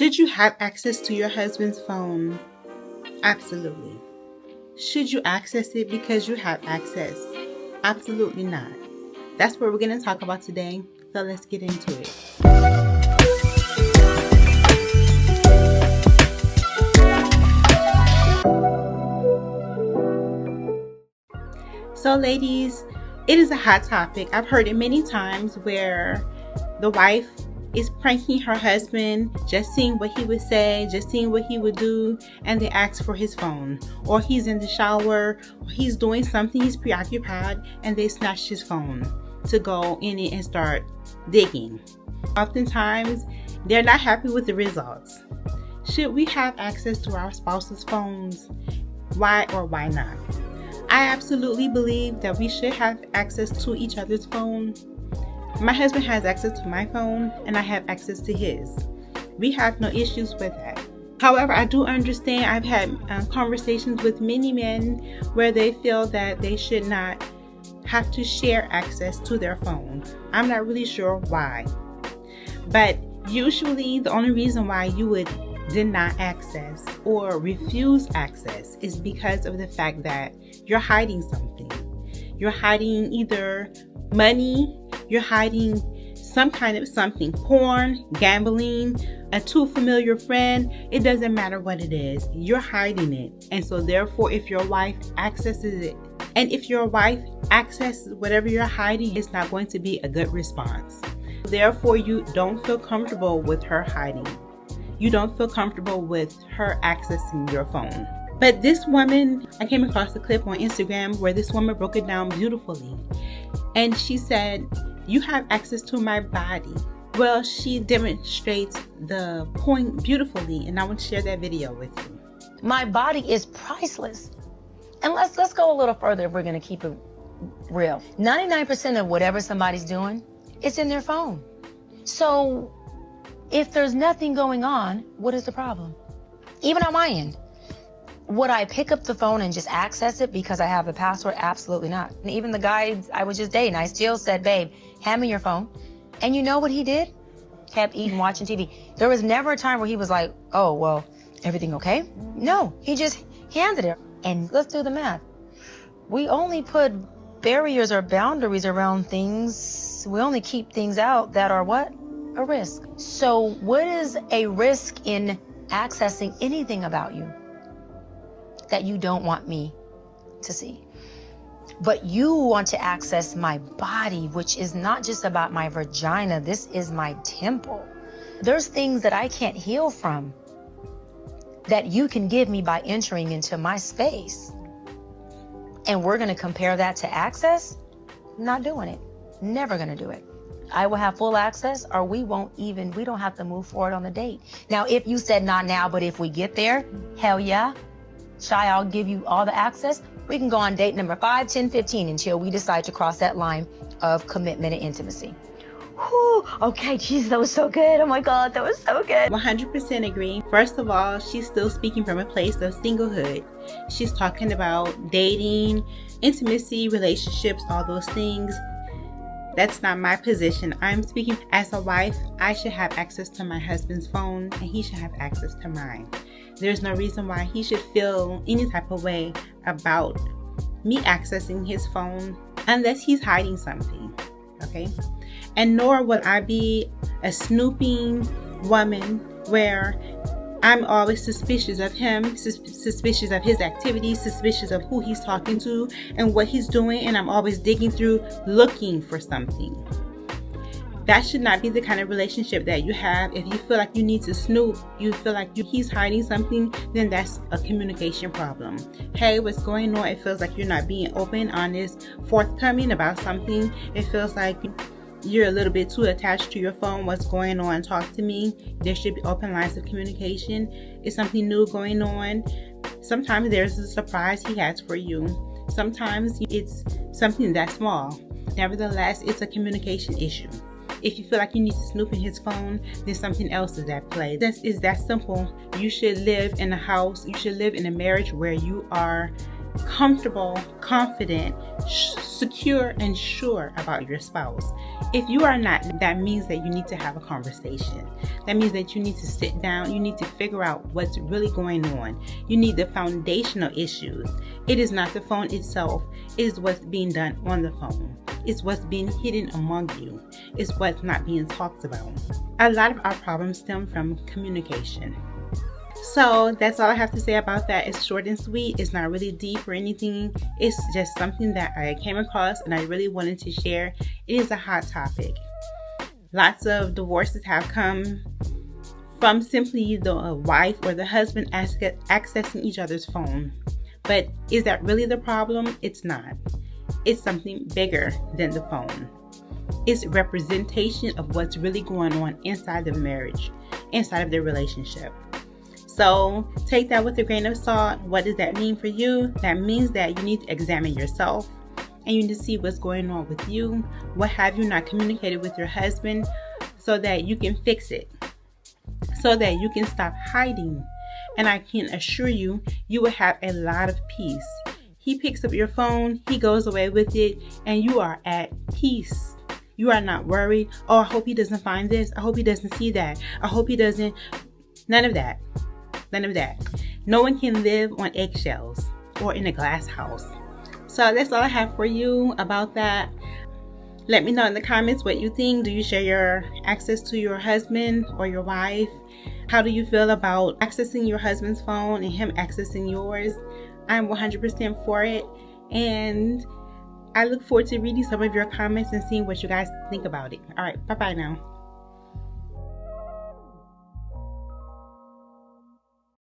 Should you have access to your husband's phone? Absolutely. Should you access it because you have access? Absolutely not. That's what we're going to talk about today. So let's get into it. So ladies, it is a hot topic. I've heard it many times where the wife is pranking her husband, just seeing what he would say, just seeing what he would do, and they ask for his phone. Or he's in the shower, or he's doing something, he's preoccupied, and they snatch his phone to go in it and start digging. Oftentimes, they're not happy with the results. Should we have access to our spouse's phones? Why or why not? I absolutely believe that we should have access to each other's phone. My husband has access to my phone and I have access to his. We have no issues with that. However, I do understand, I've had conversations with many men where they feel that they should not have to share access to their phone. I'm not really sure why. But usually the only reason why you would deny access or refuse access is because of the fact that you're hiding something. You're hiding either money, you're hiding some kind of something, porn, gambling, a too familiar friend. It doesn't matter what it is, you're hiding it. And so therefore, if your wife accesses it, and if your wife accesses whatever you're hiding, it's not going to be a good response. Therefore, you don't feel comfortable with her hiding. You don't feel comfortable with her accessing your phone. But this woman, I came across a clip on Instagram where this woman broke it down beautifully. And she said, you have access to my body. Well, she demonstrates the point beautifully, and I want to share that video with you. My body is priceless. And let's go a little further if we're going to keep it real. 99% of whatever somebody's doing, it's in their phone. So if there's nothing going on, what is the problem? Even on my end. Would I pick up the phone and just access it because I have a password? Absolutely not. And even the guy I was just dating, I still said, babe, hand me your phone. And you know what he did? Kept eating, watching TV. There was never a time where he was like, oh, well, everything okay? No, he just handed it. And let's do the math. We only put barriers or boundaries around things. We only keep things out that are what? A risk. So what is a risk in accessing anything about you that you don't want me to see? But you want to access my body, which is not just about my vagina. This is my temple. There's things that I can't heal from that you can give me by entering into my space. And we're going to compare that to access? Not doing it. Never going to do it. I will have full access, or we don't have to move forward on the date. Now, if you said not now, but if we get there, hell yeah. Shy, I'll give you all the access. We can go on date number 5, 10, 15 until we decide to cross that line of commitment and intimacy. Whew, okay, geez, that was so good. Oh my God, that was so good. 100% agree. First of all, she's still speaking from a place of singlehood. She's talking about dating, intimacy, relationships, all those things. That's not my position. I'm speaking as a wife. I should have access to my husband's phone and he should have access to mine. There's no reason why he should feel any type of way about me accessing his phone unless he's hiding something, okay? And nor will I be a snooping woman where I'm always suspicious of him, suspicious of his activities, suspicious of who he's talking to and what he's doing, and I'm always digging through looking for something. That should not be the kind of relationship that you have. If you feel like you need to snoop, you feel like he's hiding something, then that's a communication problem. Hey, what's going on? It feels like you're not being open, honest, forthcoming about something. It feels like you're a little bit too attached to your phone. What's going on? Talk to me. There should be open lines of communication. Is something new going on? Sometimes there's a surprise he has for you. Sometimes it's something that small. Nevertheless, it's a communication issue. If you feel like you need to snoop in his phone, then something else is at play. It's that simple. You should live in a house. You should live in a marriage where you are comfortable, confident, secure, and sure about your spouse. If you are not, that means that you need to have a conversation. That means that you need to sit down. You need to figure out what's really going on. You need the foundational issues. It is not the phone itself. It is what's being done on the phone. It's what's being hidden among you. It's what's not being talked about. A lot of our problems stem from communication. So that's all I have to say about that. It's short and sweet. It's not really deep or anything. It's just something that I came across and I really wanted to share. It is a hot topic. Lots of divorces have come from simply the wife or the husband accessing each other's phone. But is that really the problem? It's not. It's something bigger than the phone. It's representation of what's really going on inside the marriage, inside of their relationship. So take that with a grain of salt. What does that mean for you? That means that you need to examine yourself and you need to see what's going on with you. What have you not communicated with your husband so that you can fix it, so that you can stop hiding. And I can assure you, you will have a lot of peace. He picks up your phone, he goes away with it, and you are at peace. You are not worried. Oh, I hope he doesn't find this. I hope he doesn't see that. I hope he doesn't. None of that. None of that. No one can live on eggshells or in a glass house. So that's all I have for you about that. Let me know in the comments what you think. Do you share your access to your husband or your wife? How do you feel about accessing your husband's phone and him accessing yours? I'm 100% for it. And I look forward to reading some of your comments and seeing what you guys think about it. All right. Bye-bye now.